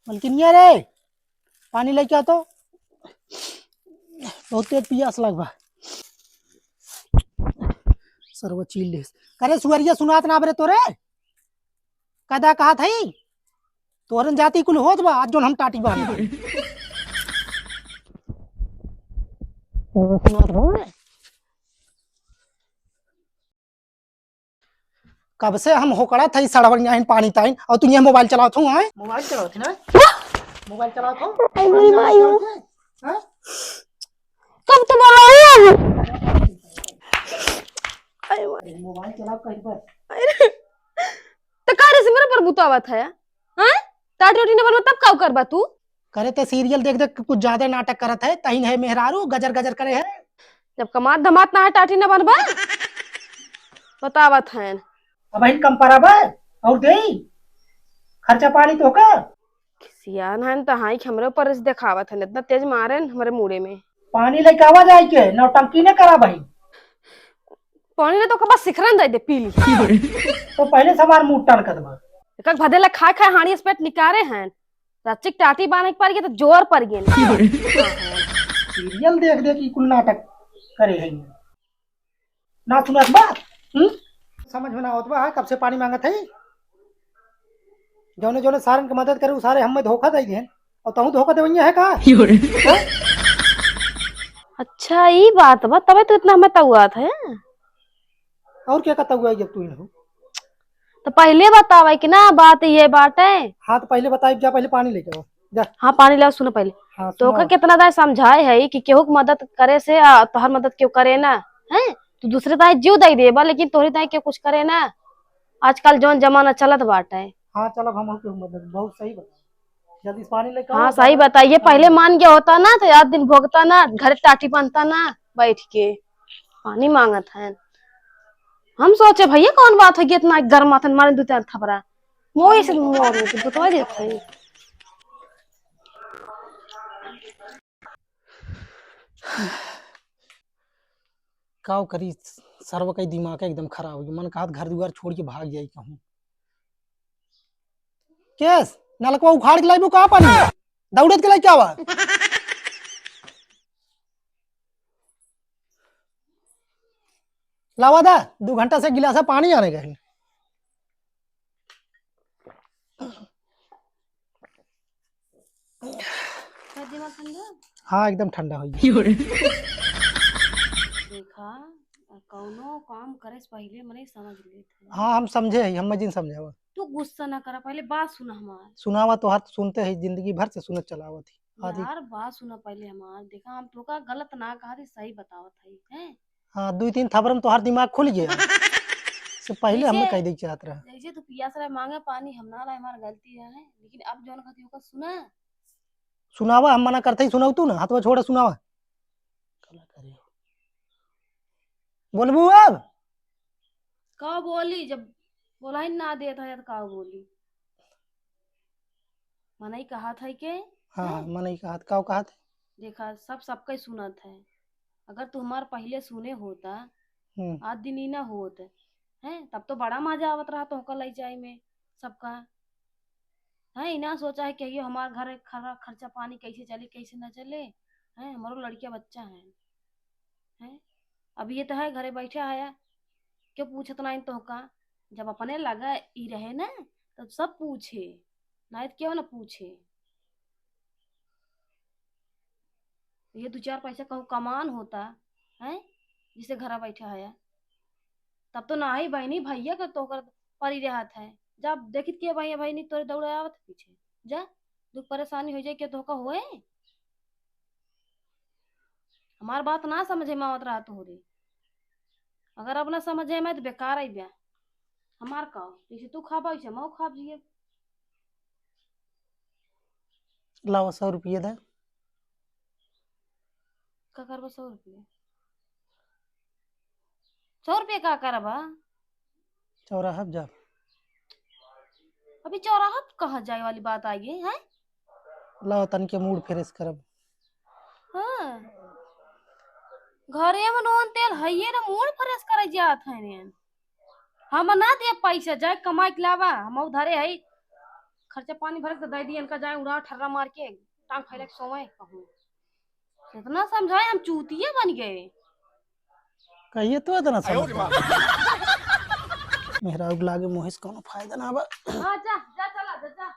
मलकिनिया रे, पानी लेके आ तो। बहुत तेज पियास लगवा। सर्व चील करे सुअरिया सुनात ना बरे तोरे कदा कहा थई तोरन जाति कुल होत बा आज जोन हम टाटी बा सुनात हो कब से हम होकड़ा थई सड़वड़िया इन पानी ताइन और तू ये मोबाइल चलात हो हैं मोबाइल चलात ना मोबाइल चलात हो अरे मायो हैं कब तो बोलो यार। अरे मोबाइल चला कहीं पर तो कारे से मेरे पर बुतावा था हैं टाटी उठी ने बनवा तब का करबा तू करे ते सीरियल देख देख कुछ ज्यादा नाटक करत है तहिन है मेहरारू गजर गजर करे है जब कमात धमात ना है टाटी ने बनवा बतावत हैं अब इन कम पराबा और देई खर्चा पानी तो का सियान हन तो हाई हमरे ऊपर से दिखावत है इतना तेज मारे हमारे मुड़े में पानी लेके आवा जाए के नौटंकी ने करा भाई पानी ने तो कबा सिखरन दे दे पीली तो पहले से हमार मुंह टन कर दबा एक भदेला खा खा हाड़ी से पेट निकारे हैं रचिक टाटी बाने के पर गए तो जोर पर गए सीरियल देख देख कुल नाटक करे है ना सुनत बात समझ में ना आवत बा कब से पानी मांगत है जौने जौने सारन की मदद करे सारे हम में धोखा दे देन और तहु धोखा देवइया है का अच्छा ये बात बा तबे तो इतना हमें हुआ था और क्या कहता हुआ जब तू इन हो तो पहले बतावा कि ना बात ये बात है हाँ तो पहले बताई जा पहले पानी लेके आओ जा हाँ पानी ला सुनो पहले हाँ तो का कितना दाय समझाए है कि केहू की मदद करे से तोहर मदद क्यों करे ना है तू दूसरे दाय जीव दे देबा लेकिन तोहरी दाय के कुछ करे ना आजकल जौन जमाना चलत बाटे हाँ चलो हम के मदद बहुत सही बता जल्दी पानी लेके आओ हाँ सही बताइए पहले मान गया होता ना तो याद दिन भोगता ना घर टाटी बनता ना बैठ के पानी मांगत है हम सोचे भैया कौन बात है कि इतना गर्म आता मारे दो चार थपरा मोई से मोर बता देते हैं काव करी सर्व का दिमाग एकदम खराब हो गया मन कहा घर दुआर छोड़ के भाग जाई कहूं केस नलकवा उखाड़ के लाइबो कहां पानी दौड़त के लाई क्या हुआ लावा दा 2 घंटा से गिलासा पानी आने गए हाँ एकदम ठंडा हो गया देखा कौनो काम करे से पहले मने समझ लेते हाँ हम समझे हैं हम मजीन समझावा तू गुस्सा ना करा पहले बात सुना हमार सुनावा तो हाथ सुनते हैं जिंदगी भर से सुनत चलावत थी आदि यार बात सुना पहले हमार देखा हम तो का गलत ना कहा थी सही बतावत है हैं हाँ 2-3 थबरम तो हर दिमाग खुल गया से पहले हमें कह दी चाहत रहा जैसे तू पियास रहा मांगे पानी हम ना रहा हमार गलती है लेकिन अब जौन खाती होगा सुना सुनावा हम मना करते ही सुनाऊ तू ना हाथवा छोड़ा सुनावा कला करे बोलबू अब का बोली जब बोला ही ना देता है तो का बोली मना ही कहा था के हाँ हाँ मना ही कहा काव कहा था देखा सब सबका ही सुना था अगर तू हमार पहले सुने होता आज दिन ही ना होत है तब तो बड़ा मजा आवत रहा तो लई जाए में सबका है ना सोचा है कि ये हमारे घर खर्चा पानी कैसे चले कैसे ना चले है हमारो लड़किया बच्चा है अब ये तो है घरे बैठे आया क्यों पूछत ना तो का जब अपने लगा ही रहे ना तो सब पूछे ना क्यों ना पूछे ये 2-4 पैसा कहूँ कमान होता है जिसे घर बैठे आया तब तो ना ही बहनी भैया का तो परी रहा है जब देखित के भैया बहनी तोरे दौड़े आवत पीछे जा दुख परेशानी हो जाए क्या धोखा होए हमार बात ना समझे में आवत रहा तो रे अगर अब ना समझे में तो बेकार आई ब्या हमार का जैसे तू खाबा वैसे मैं खाब जिए लाओ 100 रुपये दे का करबा 100 रुपये 100 रुपये का करबा चौराहा जा अभी चौराहा कहाँ जाए वाली बात आई है लाओ तन के मूड फ्रेश करब हाँ घरे में नोन तेल हइये ना मूड फ्रेश करे जात है ने हम ना दे पैसा जाए कमाई के लावा हम उधारे है खर्चा पानी भर के दे दिए इनका जाए उड़ा ठर्रा मार के टांग फैला के सोए कहूँ इतना समझाए हम चूतिया बन गए कहिए तो इतना समझ मेरा उगला के मुहिस कोनो फायदा ना बा हाँ जा जा चला जा जा